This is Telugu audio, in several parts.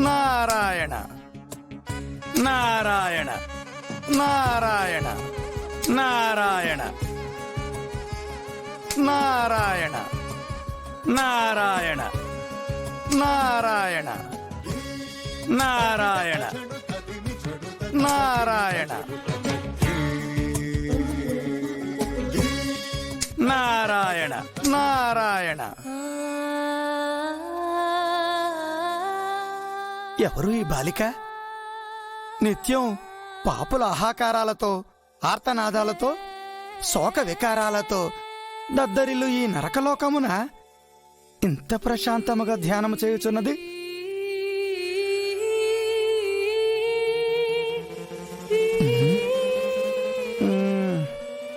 నారాయణ నారాయణ నారాయణ నారాయణ నారాయణ నారాయణ నారాయణ నారాయణ నారాయణ నారాయణ నారాయణ. ఎవరు ఈ బాలిక? నిత్యం పాపుల ఆహాకారాలతో, ఆర్తనాదాలతో, శోక వికారాలతో దద్దరిల్లు ఈ నరకలోకమున ఇంత ప్రశాంతముగా ధ్యానము చేయుచున్నది.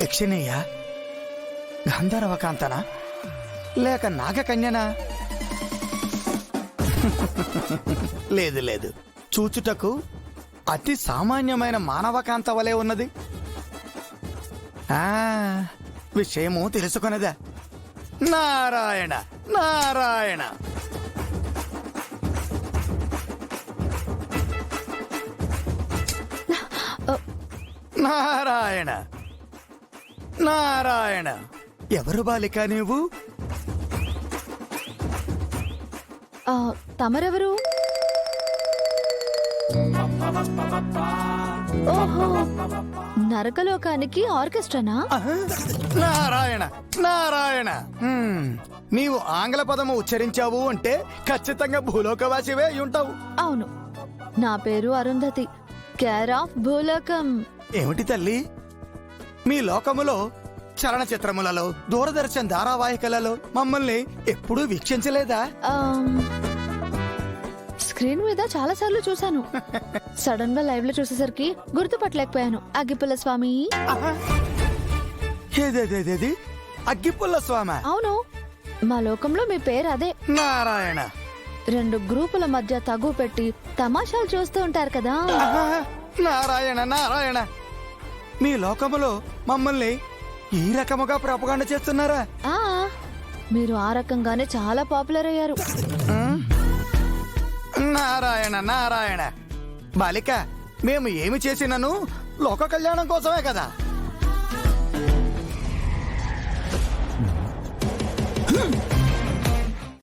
యక్షిణీయ, గంధర్వకాంతన, లేక నాగకన్యనా? లేదు లేదు, చూచుటకు అతి సామాన్యమైన మానవకాంత వలె ఉన్నది. విషయము తెలుసుకొనదా? నారాయణ నారాయణ. నారాయణ నారాయణ. ఎవరు బాలిక నీవు? తమరెవరు? ఓహో, నరకలోకానికి ఆర్కెస్ట్రానా? నారాయణ నారాయణ. నీవు ఆంగ్ల పదము ఉచ్చరించావు అంటే ఖచ్చితంగా భూలోకవాసివే అయి ఉంటావు. అవును, నా పేరు అరుంధతి, కేర్ ఆఫ్ భూలోకం. ఏమిటి తల్లి, మీ లోకములో చలనచిత్రములలో, దూరదర్శన్ ధారావాహికలలో మమ్మల్ని ఎప్పుడూ వీక్షించలేదా? స్క్రీన్ మీద చాలా సార్లు చూశాను. సడన్ గా లైవ్ లో చూసేసరికి గుర్తుపట్టలేకపోయాను. అగ్గిపుల్ల స్వామి. ఏదేదేది అగ్గిపుల్ల స్వామి? అవును, మా లోకంలో మీ పేరు అదే. నారాయణ. 2 గ్రూపుల మధ్య తగు పెట్టి తమాషాలు చూస్తూ ఉంటారు కదా. నారాయణ నారాయణ. మీ లోకములో మమ్మల్ని ఈ రకముగా ప్రపగాండ చేస్తున్నారా? మీరు ఆ రకంగానే చాలా పాపులర్ అయ్యారు. నారాయణ నారాయణ. బాలిక, మేము ఏమి చేసినను లోక కళ్యాణం కోసమే కదా.